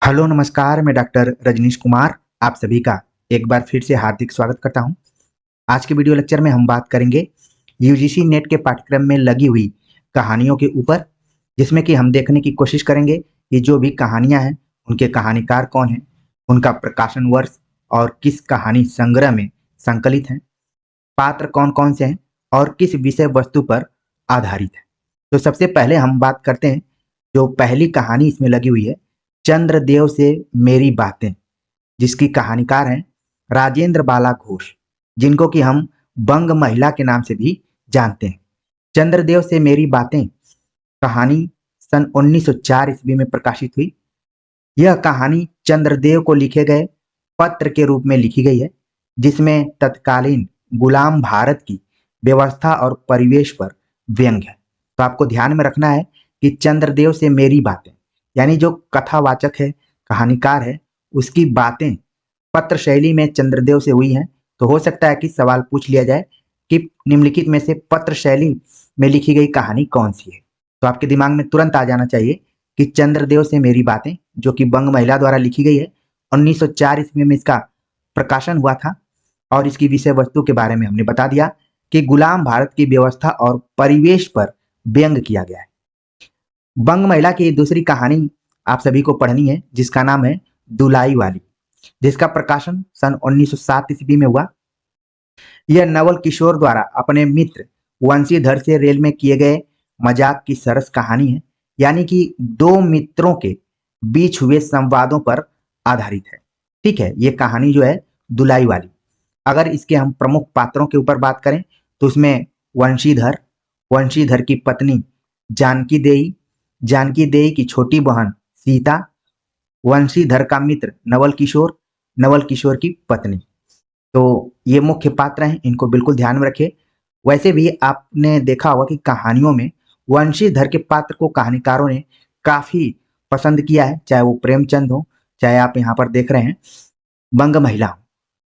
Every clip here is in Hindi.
हेलो नमस्कार, मैं डॉक्टर रजनीश कुमार आप सभी का एक बार फिर से हार्दिक स्वागत करता हूं। आज के वीडियो लेक्चर में हम बात करेंगे यूजीसी नेट के पाठ्यक्रम में लगी हुई कहानियों के ऊपर, जिसमें कि हम देखने की कोशिश करेंगे कि जो भी कहानियां हैं उनके कहानीकार कौन हैं, उनका प्रकाशन वर्ष और किस कहानी संग्रह में संकलित हैं, पात्र कौन कौन से हैं और किस विषय वस्तु पर आधारित है। तो सबसे पहले हम बात करते हैं जो पहली कहानी इसमें लगी हुई है, चंद्रदेव से मेरी बातें, जिसकी कहानीकार हैं राजेंद्र बाला घोष, जिनको कि हम बंग महिला के नाम से भी जानते हैं। चंद्रदेव से मेरी बातें कहानी सन 1904 ईस्वी में प्रकाशित हुई। यह कहानी चंद्रदेव को लिखे गए पत्र के रूप में लिखी गई है, जिसमें तत्कालीन गुलाम भारत की व्यवस्था और परिवेश पर व्यंग्य है। तो आपको ध्यान में रखना है कि चंद्रदेव से मेरी बातें, यानी जो कथावाचक है, कहानीकार है, उसकी बातें पत्र शैली में चंद्रदेव से हुई हैं। तो हो सकता है कि सवाल पूछ लिया जाए कि निम्नलिखित में से पत्र शैली में लिखी गई कहानी कौन सी है। तो आपके दिमाग में तुरंत आ जाना चाहिए कि चंद्रदेव से मेरी बातें, जो कि बंग महिला द्वारा लिखी गई है, 1904 ईस्वी में इसका प्रकाशन हुआ था। और इसकी विषय वस्तु के बारे में हमने बता दिया कि गुलाम भारत की व्यवस्था और परिवेश पर व्यंग किया गया है। बंग महिला की दूसरी कहानी आप सभी को पढ़नी है, जिसका नाम है दुलाई वाली, जिसका प्रकाशन सन 1907 ईस्वी में हुआ। यह नवल किशोर द्वारा अपने मित्र वंशीधर से रेल में किए गए मजाक की सरस कहानी है, यानी कि दो मित्रों के बीच हुए संवादों पर आधारित है। ठीक है, ये कहानी जो है दुलाई वाली। अगर इसके हम प्रमुख पात्रों के ऊपर बात करें तो उसमें वंशीधर, वंशीधर की पत्नी जानकी देई, जानकी देई की छोटी बहन सीता, वंशीधर का मित्र नवल किशोर, नवल किशोर की पत्नी। तो ये मुख्य पात्र हैं, इनको बिल्कुल ध्यान में रखिए। वैसे भी आपने देखा होगा कि कहानियों में वंशीधर के पात्र को कहानीकारों ने काफी पसंद किया है, चाहे वो प्रेमचंद हो, चाहे आप यहाँ पर देख रहे हैं बंग महिला हो।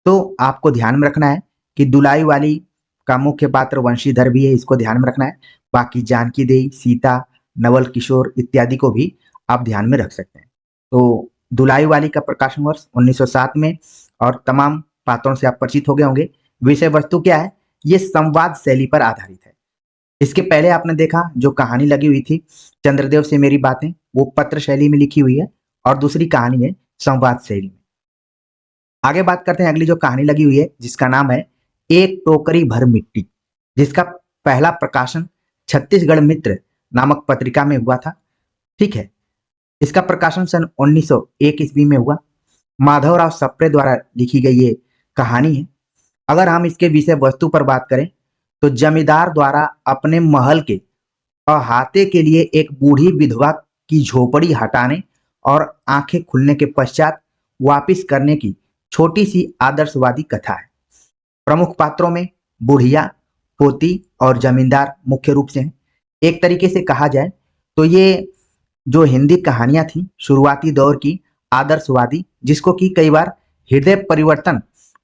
तो आपको ध्यान में रखना है कि दुलाई वाली का मुख्य पात्र वंशीधर भी है, इसको ध्यान में रखना है। बाकी जानकी देई, सीता, नवल किशोर इत्यादि को भी आप ध्यान में रख सकते हैं। तो दुलाई वाली का प्रकाशन वर्ष 1907 में, और तमाम पात्रों से आप परिचित हो गए होंगे। विषय वस्तु क्या है? ये संवाद शैली पर आधारित है। इसके पहले आपने देखा जो कहानी लगी हुई थी चंद्रदेव से मेरी बातें, वो पत्र शैली में लिखी हुई है, और दूसरी कहानी है संवाद शैली में। आगे बात करते हैं अगली जो कहानी लगी हुई है, जिसका नाम है एक टोकरी भर मिट्टी, जिसका पहला प्रकाशन छत्तीसगढ़ मित्र नामक पत्रिका में हुआ था। ठीक है, इसका प्रकाशन सन 1901 ईस्वी में हुआ। माधवराव सप्रे द्वारा लिखी गई ये कहानी है। अगर हम इसके विषय वस्तु पर बात करें तो जमींदार द्वारा अपने महल के अहाते के लिए एक बूढ़ी विधवा की झोपड़ी हटाने और आंखें खुलने के पश्चात वापिस करने की छोटी सी आदर्शवादी कथा है। प्रमुख पात्रों में बुढ़िया, पोती और जमींदार मुख्य रूप से हैं। एक तरीके से कहा जाए तो ये जो हिंदी कहानियां थी शुरुआती दौर की आदर्शवादी, जिसको कि कई बार हृदय परिवर्तन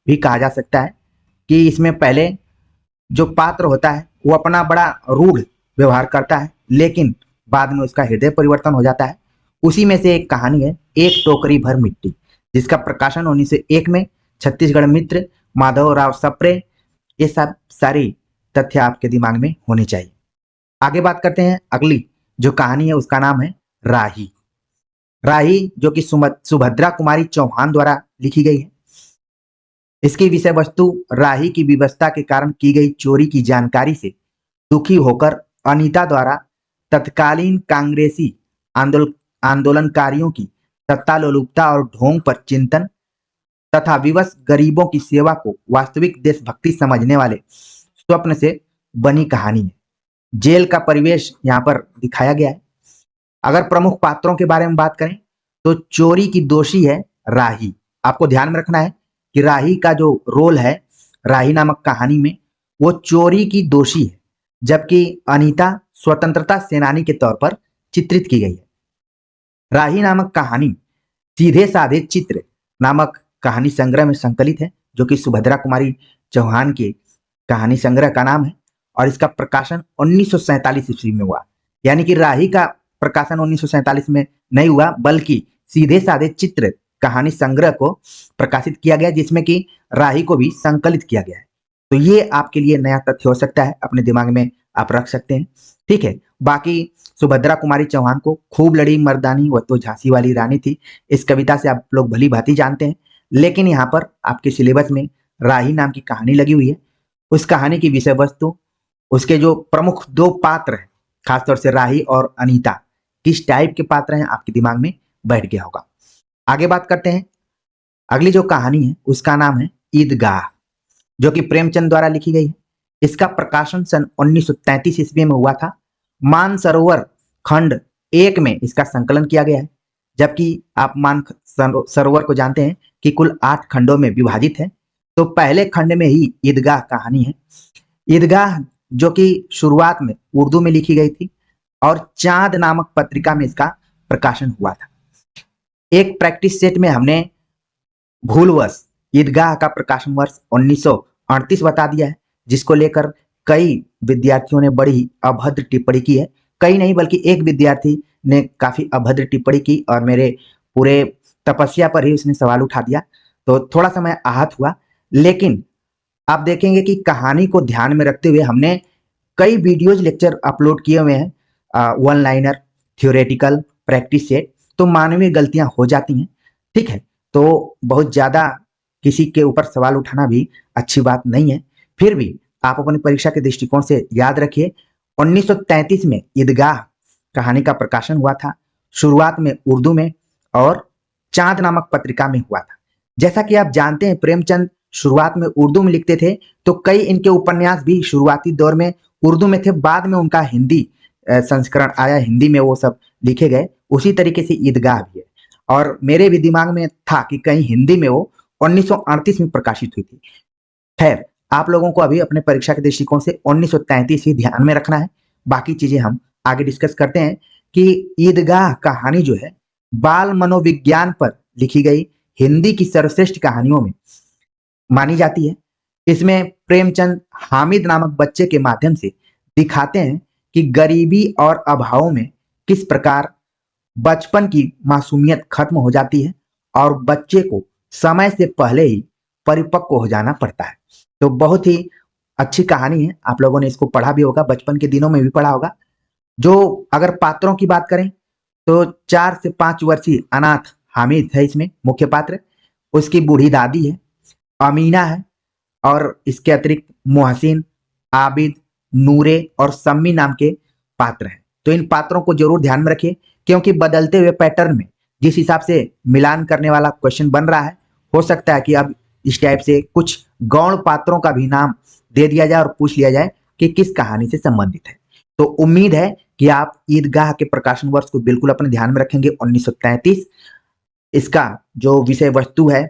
भी कहा जा सकता है, कि इसमें पहले जो पात्र होता है वो अपना बड़ा रूढ़ व्यवहार करता है, लेकिन बाद में उसका हृदय परिवर्तन हो जाता है। उसी में से एक कहानी है एक टोकरी भर मिट्टी, जिसका प्रकाशन 1901 में छत्तीसगढ़ मित्र, माधवराव सप्रे। ये सब सारी तथ्य आपके दिमाग में होने चाहिए। आगे बात करते हैं अगली जो कहानी है, उसका नाम है राही। राही जो कि सुभद्रा कुमारी चौहान द्वारा लिखी गई है। इसकी विषय वस्तु राही की विवशता के कारण की गई चोरी की जानकारी से दुखी होकर अनीता द्वारा तत्कालीन कांग्रेसी आंदोलनकारियों की सत्तालोलुपता और ढोंग पर चिंतन तथा विवश गरीबों की सेवा को वास्तविक देशभक्ति समझने वाले स्वप्न से बनी कहानी है। जेल का परिवेश यहाँ पर दिखाया गया है। अगर प्रमुख पात्रों के बारे में बात करें तो चोरी की दोषी है राही। आपको ध्यान में रखना है कि राही का जो रोल है राही नामक कहानी में, वो चोरी की दोषी है, जबकि अनीता स्वतंत्रता सेनानी के तौर पर चित्रित की गई है। राही नामक कहानी सीधे साधे चित्र नामक कहानी संग्रह में संकलित है, जो कि सुभद्रा कुमारी चौहान के कहानी संग्रह का नाम है, और इसका प्रकाशन 1947 ईस्वी में हुआ। यानी कि राही का प्रकाशन 1947 में नहीं हुआ, बल्कि सीधे साधे चित्र कहानी संग्रह को प्रकाशित किया गया, जिसमें कि राही को भी संकलित किया गया है। तो ये आपके लिए नया तथ्य हो सकता है, अपने दिमाग में आप रख सकते हैं। ठीक है, बाकी सुभद्रा कुमारी चौहान को खूब लड़ी मर्दानी, वह तो झांसी वाली रानी थी, इस कविता से आप लोग भली भांति जानते हैं। लेकिन यहाँ पर आपके सिलेबस में राही नाम की कहानी लगी हुई है। उस कहानी की विषय वस्तु, उसके जो प्रमुख दो पात्र हैं, खासतौर से राही और अनीता, किस टाइप के पात्र हैं आपके दिमाग में बैठ गया होगा। आगे बात करते हैं। अगली जो कहानी है उसका नाम है ईदगाह, जो कि प्रेमचंद द्वारा लिखी गई है। इसका प्रकाशन सन 1933 ईस्वी में हुआ था। मानसरोवर खंड 1 में इसका संकलन किया गया है, जबकि आप मानसरोवर को जानते हैं कि कुल 8 खंडों में विभाजित है। तो पहले खंड में ही ईदगाह कहानी है। ईदगाह जो कि शुरुआत में उर्दू में लिखी गई थी और चांद नामक पत्रिका में इसका प्रकाशन हुआ था। एक प्रैक्टिस सेट में हमने भूलवश ईदगाह का प्रकाशन वर्ष 1938 बता दिया है, जिसको लेकर कई विद्यार्थियों ने बड़ी अभद्र टिप्पणी की है। कई नहीं बल्कि एक विद्यार्थी ने काफी अभद्र टिप्पणी की और मेरे पूरे तपस्या पर ही उसने सवाल उठा दिया, तो थोड़ा सा मैं आहत हुआ। लेकिन आप देखेंगे कि कहानी को ध्यान में रखते हुए हमने कई वीडियोज लेक्चर अपलोड किए हुए हैं, one liner, theoretical, practice set. तो मानवीय गलतियां हो जाती हैं, ठीक है, तो बहुत ज्यादा किसी के ऊपर सवाल उठाना भी अच्छी बात नहीं है। फिर भी आप अपनी परीक्षा के दृष्टिकोण से याद रखिए, 1933 में ईदगाह कहानी का प्रकाशन हुआ था, शुरुआत में उर्दू में और चांद नामक पत्रिका में हुआ था। जैसा कि आप जानते हैं प्रेमचंद शुरुआत में उर्दू में लिखते थे, तो कई इनके उपन्यास भी शुरुआती दौर में उर्दू में थे, बाद में उनका हिंदी संस्करण आया, हिंदी में वो सब लिखे गए। उसी तरीके से ईदगाह भी है, और मेरे भी दिमाग में था कि कहीं हिंदी में वो 1938 में प्रकाशित हुई थी। खैर, आप लोगों को अभी अपने परीक्षा के दृष्टिकोण से 1933 ही ध्यान में रखना है, बाकी चीजें हम आगे डिस्कस करते हैं। कि ईदगाह कहानी जो है बाल मनोविज्ञान पर लिखी गई हिंदी की सर्वश्रेष्ठ कहानियों में मानी जाती है। इसमें प्रेमचंद हामिद नामक बच्चे के माध्यम से दिखाते हैं कि गरीबी और अभाव में किस प्रकार बचपन की मासूमियत खत्म हो जाती है और बच्चे को समय से पहले ही परिपक्व हो जाना पड़ता है। तो बहुत ही अच्छी कहानी है, आप लोगों ने इसको पढ़ा भी होगा, बचपन के दिनों में भी पढ़ा होगा। जो अगर पात्रों की बात करें तो 4 से 5 वर्षीय अनाथ हामिद है इसमें मुख्य पात्र, उसकी बूढ़ी दादी है, अमीना है, और इसके अतिरिक्त मोहसिन, आबिद, नूरे और सम्मी नाम के पात्र हैं। तो इन पात्रों को जरूर ध्यान में रखिए, क्योंकि बदलते हुए पैटर्न में जिस हिसाब से मिलान करने वाला क्वेश्चन बन रहा है, हो सकता है कि अब इस टाइप से कुछ गौण पात्रों का भी नाम दे दिया जाए और पूछ लिया जाए कि किस कहानी से संबंधित है। तो उम्मीद है कि आप ईदगाह के प्रकाशन वर्ष को बिल्कुल अपने ध्यान में रखेंगे, 1933। इसका जो विषय वस्तु है,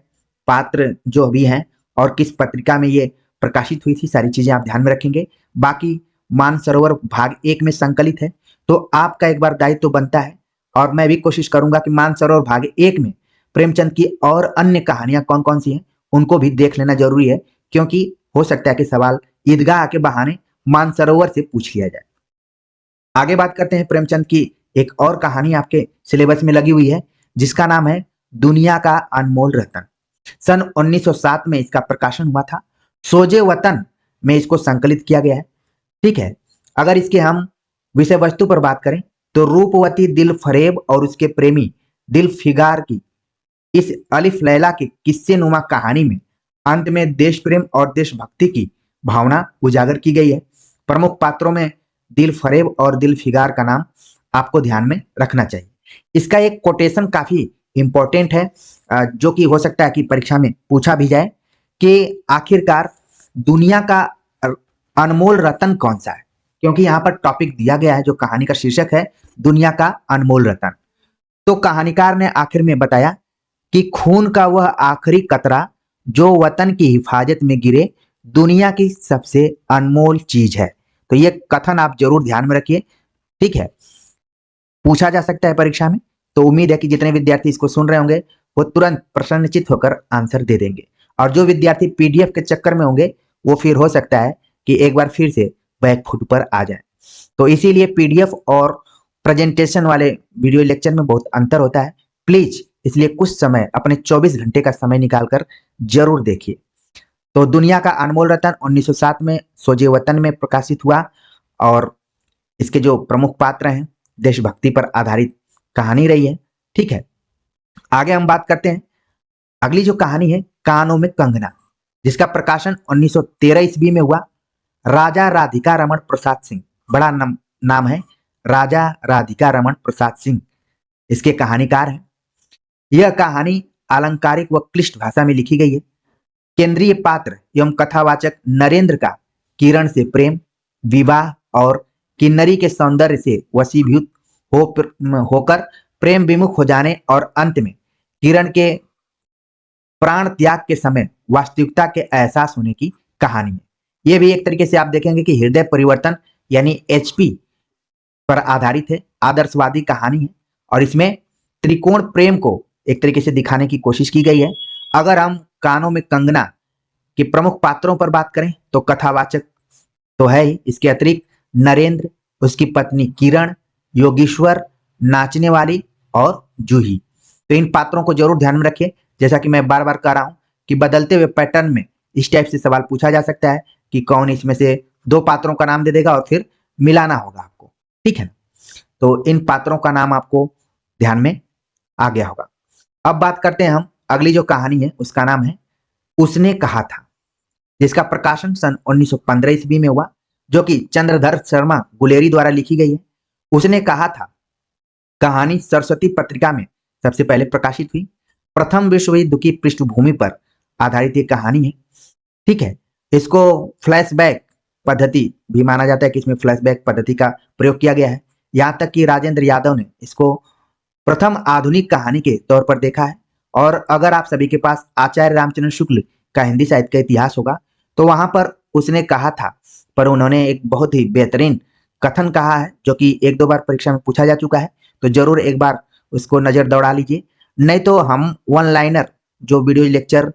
पात्र जो भी हैं और किस पत्रिका में ये प्रकाशित हुई थी, सारी चीजें आप ध्यान में रखेंगे। बाकी मानसरोवर भाग 1 में संकलित है, तो आपका एक बार दायित्व तो बनता है, और मैं भी कोशिश करूंगा कि मानसरोवर भाग 1 में प्रेमचंद की और अन्य कहानियां कौन कौन सी हैं उनको भी देख लेना जरूरी है, क्योंकि हो सकता है कि सवाल ईदगाह के बहाने मानसरोवर से पूछ लिया जाए। आगे बात करते हैं प्रेमचंद की एक और कहानी आपके सिलेबस में लगी हुई है, जिसका नाम है दुनिया का अनमोल रतन। सन 1907 में इसका प्रकाशन हुआ था, सोजे वतन में इसको संकलित किया गया है। ठीक है, अगर इसके हम विषय वस्तु पर बात करें तो रूपवती दिल फरेब और उसके प्रेमी दिल फिगार की इस अलिफ लैला की किस्से नुमा कहानी में अंत में देश प्रेम और देशभक्ति की भावना उजागर की गई है। प्रमुख पात्रों में दिल फरेब और दिल फिगार का नाम आपको ध्यान में रखना चाहिए। इसका एक कोटेशन काफी इंपॉर्टेंट है, जो कि हो सकता है कि परीक्षा में पूछा भी जाए कि आखिरकार दुनिया का अनमोल रतन कौन सा है, क्योंकि यहाँ पर टॉपिक दिया गया है, जो कहानी का शीर्षक है दुनिया का अनमोल रतन। तो कहानीकार ने आखिर में बताया कि खून का वह आखिरी कतरा जो वतन की हिफाजत में गिरे दुनिया की सबसे अनमोल चीज है। तो ये कथन आप जरूर ध्यान में रखिए, ठीक है, पूछा जा सकता है परीक्षा में। तो उम्मीद है कि जितने विद्यार्थी इसको सुन रहे होंगे वो तुरंत प्रसन्नचित होकर आंसर दे देंगे, और जो विद्यार्थी पीडीएफ के चक्कर में होंगे वो फिर हो सकता है कि एक बार फिर से बैकफुट पर आ जाए। तो इसीलिए पीडीएफ और प्रेजेंटेशन वाले वीडियो लेक्चर में बहुत अंतर होता है। प्लीज इसलिए कुछ समय अपने 24 घंटे का समय निकालकर जरूर देखिए। तो दुनिया का अनमोल रतन 1907 में सोजे वतन में प्रकाशित हुआ और इसके जो प्रमुख पात्र हैं देशभक्ति पर आधारित कहानी रही है। ठीक है, आगे हम बात करते हैं। अगली जो कहानी है कानों में कंगना, जिसका प्रकाशन 1913 ईस्वी में हुआ। राजा राधिका रमन प्रसाद सिंह, बड़ा नाम है, राजा राधिका रमन प्रसाद सिंह इसके कहानीकार हैं। यह कहानी अलंकारिक व क्लिष्ट भाषा में लिखी गई है। केंद्रीय पात्र एवं कथावाचक नरेंद्र का किरण से प्रेम, विवाह और किन्नरी के सौंदर्य से वशीभूत होकर प्रेम विमुख हो जाने और अंत में किरण के प्राण त्याग के समय वास्तविकता के एहसास होने की कहानी है। यह भी एक तरीके से आप देखेंगे कि हृदय परिवर्तन यानी एचपी पर आधारित है, आदर्शवादी कहानी है और इसमें त्रिकोण प्रेम को एक तरीके से दिखाने की कोशिश की गई है। अगर हम कानों में कंगना के प्रमुख पात्रों पर बात करें तो कथावाचक तो है ही, इसके अतिरिक्त नरेंद्र, उसकी पत्नी किरण, योगेश्वर, नाचने वाली और जूही। तो इन पात्रों को जरूर ध्यान में रखिए। जैसा कि मैं बार बार कह रहा हूं कि बदलते हुए पैटर्न में इस टाइप से सवाल पूछा जा सकता है कि कौन इसमें से दो पात्रों का नाम दे देगा और फिर मिलाना होगा आपको। ठीक है, तो इन पात्रों का नाम आपको ध्यान में आ गया होगा। अब बात करते हैं हम अगली जो कहानी है उसका नाम है उसने कहा था, जिसका प्रकाशन सन 1915 ईस्वी में हुआ, जो कि चंद्रधर शर्मा गुलेरी द्वारा लिखी गई है। उसने कहा था कहानी सरस्वती पत्रिका में सबसे पहले प्रकाशित हुई। प्रथम विश्व युद्ध की पृष्ठभूमि पर आधारित ये कहानी है। ठीक है, इसको फ्लैशबैक पद्धति भी माना जाता है कि इसमें फ्लैशबैक पद्धति का प्रयोग किया गया है। यहाँ तक कि राजेंद्र यादव ने इसको प्रथम आधुनिक कहानी के तौर पर देखा है। और अगर आप सभी के पास आचार्य रामचंद्र शुक्ल का हिंदी साहित्य का इतिहास होगा तो वहां पर उसने कहा था, पर उन्होंने एक बहुत ही बेहतरीन कथन कहा है जो कि एक दो बार परीक्षा में पूछा जा चुका है, तो जरूर एक बार उसको नजर दौड़ा लीजिए। नहीं तो हम वन लाइनर जो वीडियो लेक्चर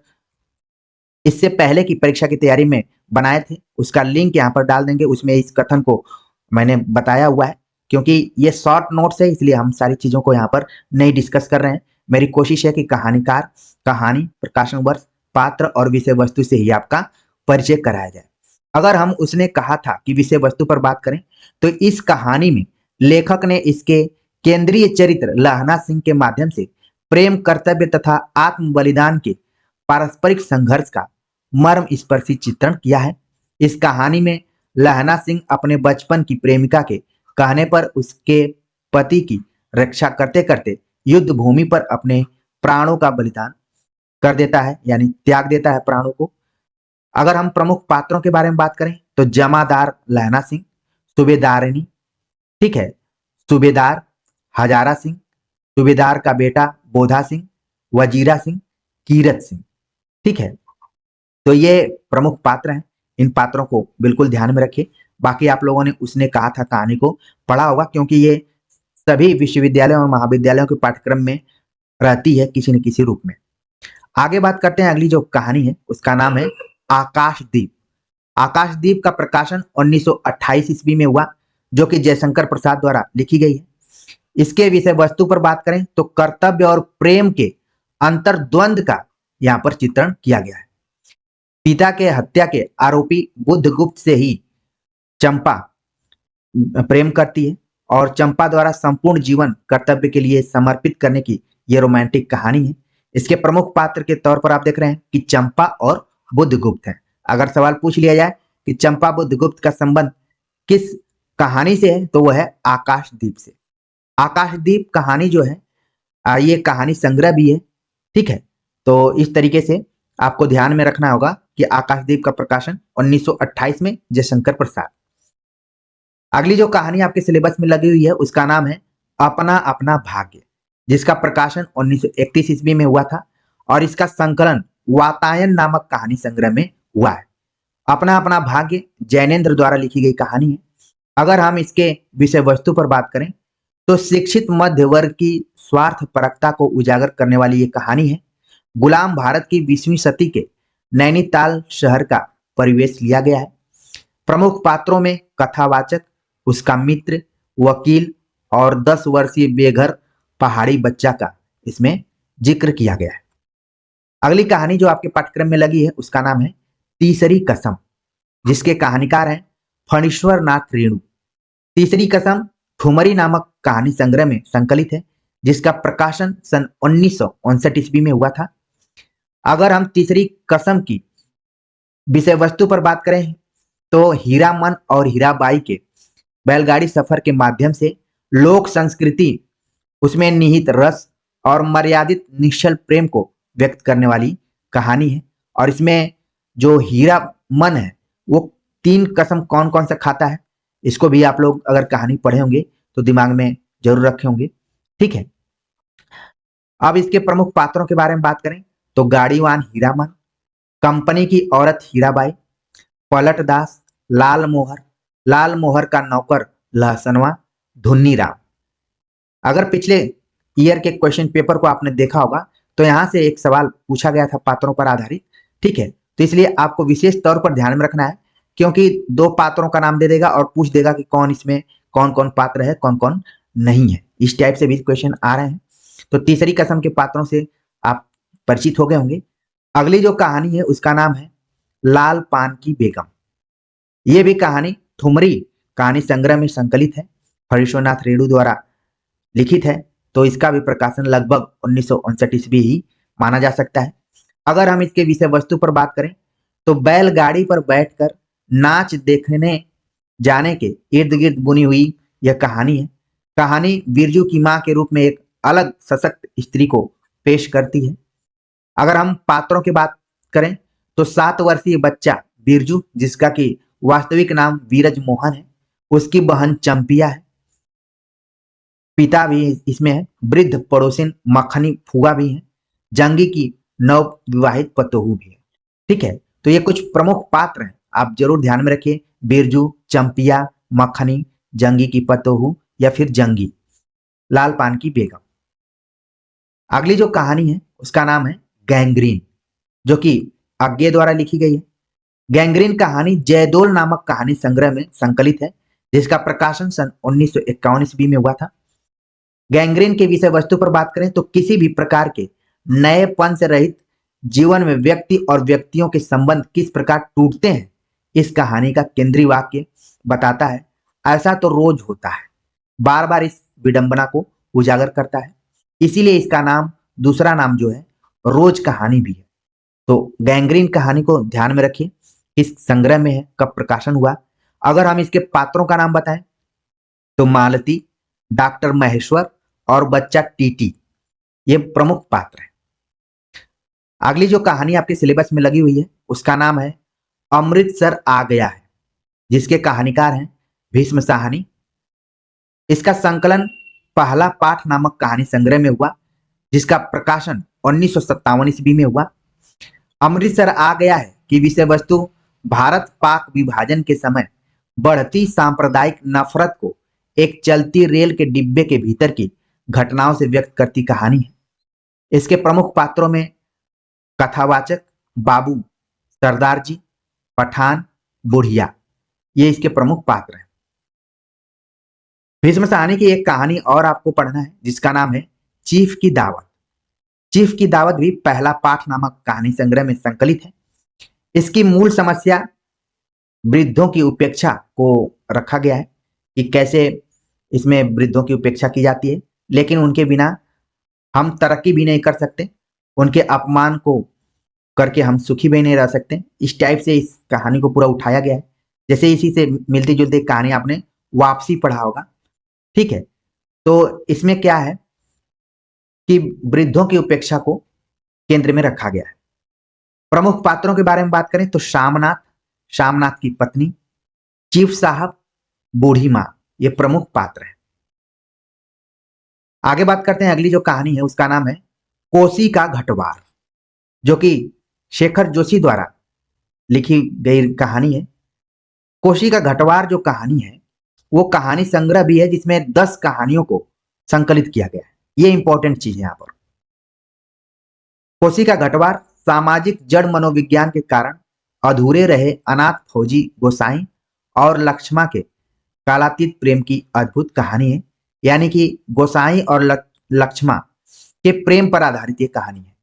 इससे पहले की परीक्षा की तैयारी में बनाए थे उसका लिंक यहाँ पर डाल देंगे, उसमें इस कथन को मैंने बताया हुआ है। क्योंकि ये शॉर्ट नोट्स है इसलिए हम सारी चीजों को यहाँ पर नहीं डिस्कस कर रहे हैं। मेरी कोशिश है कि कहानीकार, कहानी, प्रकाशन वर्ष, पात्र और विषय वस्तु से ही आपका परिचय कराया जाए। अगर हम उसने कहा था कि विषय वस्तु पर बात करें तो इस कहानी में लेखक ने इसके केंद्रीय चरित्र लहना सिंह के माध्यम से प्रेम, कर्तव्य तथा आत्म बलिदान के पारस्परिक संघर्ष का मर्म स्पर्शी चित्रण किया है। इस कहानी में लहना सिंह अपने बचपन की प्रेमिका के कहने पर उसके पति की रक्षा करते करते युद्ध भूमि पर अपने प्राणों का बलिदान कर देता है, यानी त्याग देता है प्राणों को। अगर हम प्रमुख पात्रों के बारे में बात करें तो जमादार लहना सिंह, सूबेदारिनी, ठीक है, सूबेदार हजारा सिंह, सूबेदार का बेटा बोधा सिंह, वजीरा सिंह, कीरत सिंह। ठीक है, तो ये प्रमुख पात्र हैं। इन पात्रों को बिल्कुल ध्यान में रखिए। बाकी आप लोगों ने उसने कहा था कहानी को पढ़ा होगा क्योंकि ये सभी विश्वविद्यालयों और महाविद्यालयों के पाठ्यक्रम में रहती है किसी न किसी रूप में। आगे बात करते हैं, अगली जो कहानी है उसका नाम है आकाशदीप। आकाशदीप का प्रकाशन 1928 ईस्वी में हुआ, जो कि जयशंकर प्रसाद द्वारा लिखी गई है। इसके विषय वस्तु पर बात करें तो कर्तव्य और प्रेम के अंतर्द्वंद का यहाँ पर चित्रण किया गया है। पिता के हत्या के आरोपी बुद्धगुप्त से ही चंपा प्रेम करती है और चंपा द्वारा संपूर्ण जीवन कर्तव्य के लिए समर्पित करने की यह रोमांटिक कहानी है। इसके प्रमुख पात्र के तौर पर आप देख रहे हैं कि चंपा और बुद्धगुप्त हैं। अगर सवाल पूछ लिया जाए कि चंपा बुद्धगुप्त का संबंध किस कहानी से है तो वह है आकाशदीप से। आकाशदीप कहानी जो है ये कहानी संग्रह भी है। ठीक है, तो इस तरीके से आपको ध्यान में रखना होगा कि आकाशदीप का प्रकाशन 1928 में जयशंकर प्रसाद। अगली जो कहानी आपके सिलेबस में लगी हुई है उसका नाम है अपना अपना भाग्य, जिसका प्रकाशन 1931 ईस्वी में हुआ था और इसका संकलन वातायन नामक कहानी संग्रह में हुआ है। अपना अपना भाग्य जैनेन्द्र द्वारा लिखी गई कहानी है। अगर हम इसके विषय वस्तु पर बात करें तो शिक्षित मध्य वर्ग की स्वार्थ परकता को उजागर करने वाली ये कहानी है। गुलाम भारत की 20वीं सदी के नैनीताल शहर का परिवेश लिया गया है। प्रमुख पात्रों में कथावाचक, उसका मित्र, वकील और 10 वर्षीय बेघर पहाड़ी बच्चा का इसमें जिक्र किया गया है। अगली कहानी जो आपके पाठ्यक्रम में लगी है उसका नाम है तीसरी कसम, जिसके कहानीकार हैं फणीश्वर नाथ रेणु। तीसरी कसम ठुमरी नामक कहानी संग्रह में संकलित है, जिसका प्रकाशन सन 1959 ईस्वी में हुआ था। अगर हम तीसरी कसम की विषय वस्तु पर बात करें तो हीरामन और हीराबाई के बैलगाड़ी सफर के माध्यम से लोक संस्कृति, उसमें निहित रस और मर्यादित निश्चल प्रेम को व्यक्त करने वाली कहानी है। और इसमें जो हीरा मन है वो 3 कसम कौन कौन सा खाता है, इसको भी आप लोग अगर कहानी पढ़े होंगे तो दिमाग में जरूर रखे होंगे। ठीक है, अब इसके प्रमुख पात्रों के बारे में बात करें तो गाड़ीवान हीरामन, कंपनी की औरत हीराबाई, पलट दास, लाल मोहर का नौकर लहसनवा, धुन्नी राम। अगर पिछले ईयर के क्वेश्चन पेपर को आपने देखा होगा तो यहाँ से एक सवाल पूछा गया था पात्रों पर आधारित। ठीक है, तो इसलिए आपको विशेष तौर पर ध्यान में रखना है, क्योंकि 2 पात्रों का नाम दे देगा और पूछ देगा कि कौन इसमें कौन कौन पात्र है, कौन कौन नहीं है। इस टाइप से भी क्वेश्चन आ रहे हैं। तो तीसरी कसम के पात्रों से आप परिचित हो गए होंगे। अगली जो कहानी है उसका नाम है लाल पान की बेगम। ये भी कहानी ठुमरी कहानी संग्रह में संकलित है, हरीश्वरनाथ रेणु द्वारा लिखित है। तो इसका भी प्रकाशन लगभग 1959 ईस्वी ही माना जा सकता है। अगर हम इसके विषय वस्तु पर बात करें तो बैलगाड़ी पर बैठकर नाच देखने जाने के इर्द गिर्द बुनी हुई यह कहानी है। कहानी बिरजू की मां के रूप में एक अलग सशक्त स्त्री को पेश करती है। अगर हम पात्रों की बात करें तो 7 वर्षीय बच्चा बिरजू, जिसका कि वास्तविक नाम वीरज मोहन है, उसकी बहन चंपिया है, पिता भी इसमें है, वृद्ध पड़ोसिन मखनी फुआ भी है, जंगी की नव विवाहित पतोहू भी है। ठीक है, तो ये कुछ प्रमुख पात्र हैं, आप जरूर ध्यान में रखिए। बिरजू, चंपिया, मखनी, जंगी की पतोहू या फिर जंगी, लाल पान की बेगम। अगली जो कहानी है उसका नाम है गैंग्रीन, जो कि अज्ञे द्वारा लिखी गई है। गैंग्रीन कहानी जयदोल नामक कहानी संग्रह में संकलित है, जिसका प्रकाशन सन 1951 ईस्वी में हुआ था। गैंग्रीन के विषय वस्तु पर बात करें तो किसी भी प्रकार के नएपन से रहित जीवन में व्यक्ति और व्यक्तियों के संबंध किस प्रकार टूटते हैं, इस कहानी का केंद्रीय वाक्य बताता है। ऐसा तो रोज होता है, बार बार इस विडंबना को उजागर करता है, इसीलिए इसका नाम, दूसरा नाम जो है रोज कहानी भी है। तो गैंग्रीन कहानी को ध्यान में रखिए, इस संग्रह में है, कब प्रकाशन हुआ। अगर हम इसके पात्रों का नाम बताएं तो मालती, डॉक्टर महेश्वर और बच्चा टीटी, ये प्रमुख पात्र हैं। अगली जो कहानी आपके सिलेबस में लगी हुई है उसका नाम है अमृतसर आ गया है, जिसके कहानीकार हैं भीष्म साहनी। इसका संकलन पहला पाठ नामक कहानी संग्रह में हुआ, जिसका प्रकाशन 1957 ईस्वी में हुआ। अमृतसर आ गया है कि विषय वस्तु भारत पाक विभाजन के समय बढ़ती सांप्रदायिक नफरत को एक चलती रेल के डिब्बे के भीतर की घटनाओं से व्यक्त करती कहानी है। इसके प्रमुख पात्रों में कथावाचक बाबू, सरदार जी, पठान, बुढ़िया, ये इसके प्रमुख पात्र हैं। भीष्म साहनी की एक कहानी और आपको पढ़ना है, जिसका नाम है चीफ की दावत। चीफ की दावत भी पहला पाठ नामक कहानी संग्रह में संकलित है। इसकी मूल समस्या वृद्धों की उपेक्षा को रखा गया है कि कैसे इसमें वृद्धों की उपेक्षा की जाती है, लेकिन उनके बिना हम तरक्की भी नहीं कर सकते, उनके अपमान को करके हम सुखी भी नहीं रह सकते। इस टाइप से इस कहानी को पूरा उठाया गया है। जैसे इसी से मिलती जुलती कहानी आपने वापसी पढ़ा होगा। ठीक है, तो इसमें क्या है कि वृद्धों की उपेक्षा को केंद्र में रखा गया है। प्रमुख पात्रों के बारे में बात करें तो शामनाथ, शामनाथ की पत्नी, चीफ साहब, बूढ़ी मां, ये प्रमुख पात्र हैं। आगे बात करते हैं, अगली जो कहानी है उसका नाम है कोसी का घटवार, जो कि शेखर जोशी द्वारा लिखी गई कहानी है। कोसी का घटवार जो कहानी है वो कहानी संग्रह भी है, जिसमें 10 कहानियों को संकलित किया गया है। ये इंपॉर्टेंट चीज है यहाँ पर। कोसी का घटवार सामाजिक जड़ मनोविज्ञान के कारण अधूरे रहे अनाथ फौजी गोसाई और लक्ष्मा के कालातीत प्रेम की अद्भुत कहानी है। यानी कि गोसाई और लक्ष्मा के प्रेम पर आधारित ये कहानी है।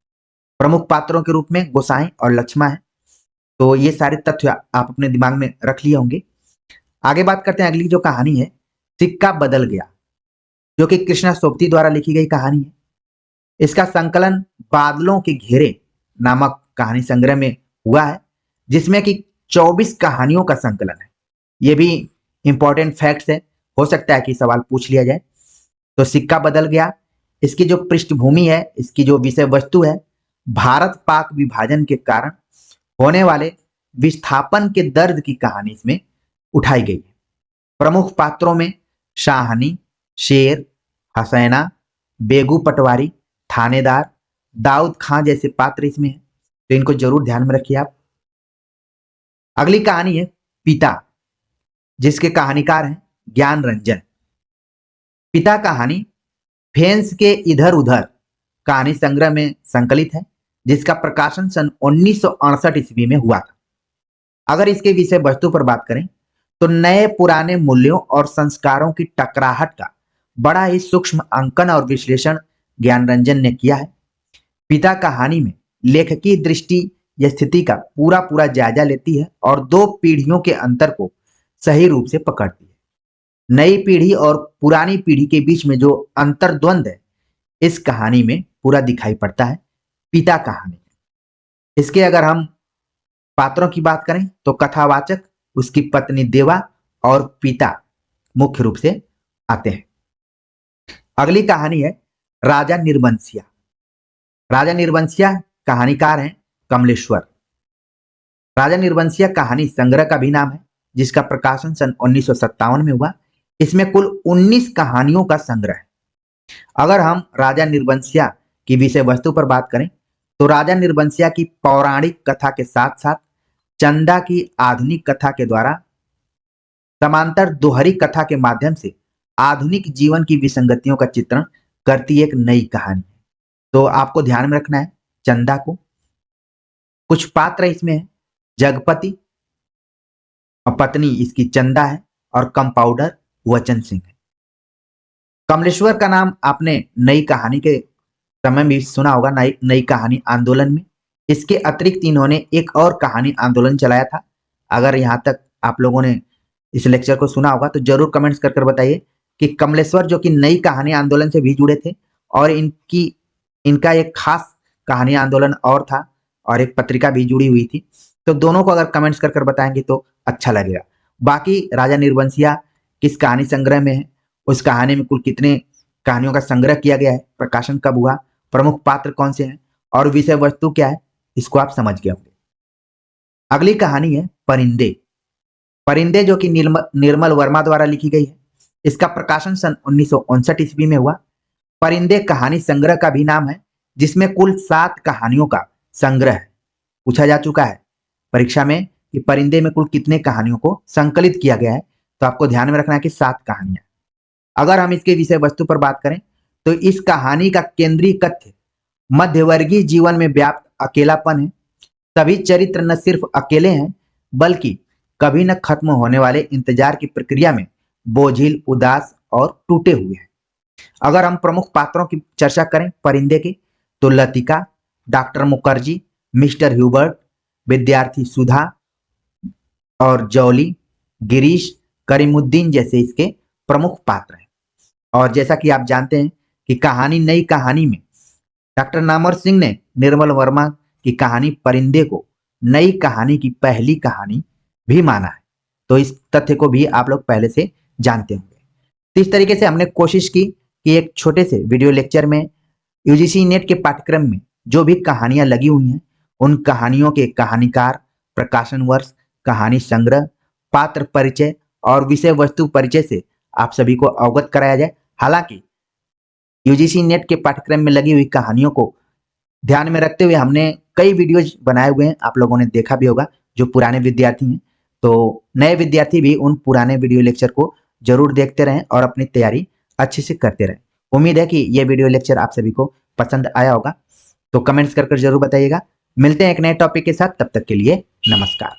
प्रमुख पात्रों के रूप में गोसाई और लक्ष्मण है। तो ये सारे तथ्य आप अपने दिमाग में रख लिए होंगे। आगे बात करते हैं अगली जो कहानी है, सिक्का बदल गया, जो कि कृष्णा सोपती द्वारा लिखी गई कहानी है। इसका संकलन बादलों के घेरे नामक कहानी संग्रह में हुआ है, जिसमें कि 24 कहानियों का संकलन है। ये भी इंपॉर्टेंट फैक्ट्स है, हो सकता है कि सवाल पूछ लिया जाए। तो सिक्का बदल गया, इसकी जो पृष्ठभूमि है, इसकी जो विषय वस्तु है, भारत पाक विभाजन के कारण होने वाले विस्थापन के दर्द की कहानी इसमें उठाई गई है। प्रमुख पात्रों में शाहनी, शेर, हसैना, बेगू पटवारी, थानेदार, दाऊद खां जैसे पात्र इसमें हैं। तो इनको जरूर ध्यान में रखिए आप। अगली कहानी है पिता, जिसके कहानीकार हैं ज्ञान रंजन। पिता कहानी फेंस के इधर उधर कहानी संग्रह में संकलित है, जिसका प्रकाशन सन 1968 ईस्वी में हुआ था। अगर इसके विषय वस्तु पर बात करें तो नए पुराने मूल्यों और संस्कारों की टकराहट का बड़ा ही सूक्ष्म अंकन और विश्लेषण ज्ञान रंजन ने किया है। पिता कहानी में लेखकीय दृष्टि या स्थिति का पूरा जायजा लेती है और दो पीढ़ियों के अंतर को सही रूप से पकड़ती है। नई पीढ़ी और पुरानी पीढ़ी के बीच में जो अंतर्द्वंद है, इस कहानी में पूरा दिखाई पड़ता है पिता कहानी। इसके अगर हम पात्रों की बात करें तो कथावाचक, उसकी पत्नी देवा और पिता मुख्य रूप से आते हैं। अगली कहानी है राजा निर्वंशिया। राजा निर्वंशिया कहानीकार हैं कमलेश्वर। राजा निर्वंशिया कहानी संग्रह का भी नाम है, जिसका प्रकाशन सन 1957 में हुआ। इसमें कुल 19 कहानियों का संग्रह है। अगर हम राजा निर्वंशिया की विषय वस्तु पर बात करें तो राजा निर्वंशिया की पौराणिक कथा के साथ साथ चंदा की आधुनिक कथा के द्वारा समांतर दोहरी कथा के माध्यम से आधुनिक जीवन की विसंगतियों का चित्रण करती एक नई कहानी है। तो आपको ध्यान में रखना है चंदा को। कुछ पात्र इसमें है, जगपति और पत्नी इसकी चंदा है और कंपाउंडर वचन सिंह है। कमलेश्वर का नाम आपने नई कहानी के समय भी सुना होगा, नई कहानी आंदोलन में। इसके अतिरिक्त इन्होंने एक और कहानी आंदोलन चलाया था। अगर यहाँ तक आप लोगों ने इस लेक्चर को सुना होगा तो जरूर कमेंट्स कर बताइए कि कमलेश्वर जो कि नई कहानी आंदोलन से भी जुड़े थे और इनका एक खास कहानी आंदोलन और था और एक पत्रिका भी जुड़ी हुई थी। तो दोनों को अगर कमेंट्स कर बताएंगे तो अच्छा लगेगा। बाकी राजा निर्वंशिया किस कहानी संग्रह में है, उस कहानी में कुल कितने कहानियों का संग्रह किया गया है, प्रकाशन कब हुआ, प्रमुख पात्र कौन से हैं और विषय वस्तु क्या है, इसको आप समझ गए होंगे। अगली कहानी है परिंदे। परिंदे जो कि निर्मल वर्मा द्वारा लिखी गई है। इसका प्रकाशन सन 1959 ईस्वी में हुआ। परिंदे कहानी संग्रह का भी नाम है, जिसमें कुल 7 कहानियों का संग्रह है। पूछा जा चुका है परीक्षा में कि परिंदे में कुल कितने कहानियों को संकलित किया गया है, तो आपको ध्यान में रखना है कि 7 कहानियां। अगर हम इसके विषय वस्तु पर बात करें तो इस कहानी का केंद्रीय तथ्य मध्यवर्गीय जीवन में व्याप्त अकेलापन है। सभी चरित्र न सिर्फ अकेले हैं बल्कि कभी न खत्म होने वाले इंतजार की प्रक्रिया में बोझिल, उदास और टूटे हुए हैं। अगर हम प्रमुख पात्रों की चर्चा करें परिंदे के तो Latika, doctor Mukherjee, mister Hubert, विद्यार्थी सुधा और जौली, गिरीश, करीमुद्दीन जैसे इसके प्रमुख पात्र हैं। और जैसा कि आप जानते हैं कि कहानी नई कहानी में डॉक्टर नामवर सिंह ने निर्मल वर्मा की कहानी परिंदे को नई कहानी की पहली कहानी भी माना है। तो इस तथ्य को भी आप लोग पहले से जानते होंगे। तो इस तरीके से हमने कोशिश की कि एक छोटे से वीडियो लेक्चर में यूजीसी नेट के पाठ्यक्रम में जो भी कहानियां लगी हुई हैं उन कहानियों के कहानीकार, प्रकाशन वर्ष, कहानी संग्रह, पात्र परिचय और विषय वस्तु परिचय से आप सभी को अवगत कराया जाए। हालांकि यूजीसी नेट के पाठ्यक्रम में लगी हुई कहानियों को ध्यान में रखते हुए हमने कई वीडियोज बनाए हुए हैं, आप लोगों ने देखा भी होगा। जो पुराने विद्यार्थी हैं तो नए विद्यार्थी भी उन पुराने वीडियो लेक्चर को जरूर देखते रहें और अपनी तैयारी अच्छे से करते रहें। उम्मीद है कि ये वीडियो लेक्चर आप सभी को पसंद आया होगा। तो कमेंट्स कर जरूर बताइएगा। मिलते हैं एक नए टॉपिक के साथ, तब तक के लिए नमस्कार।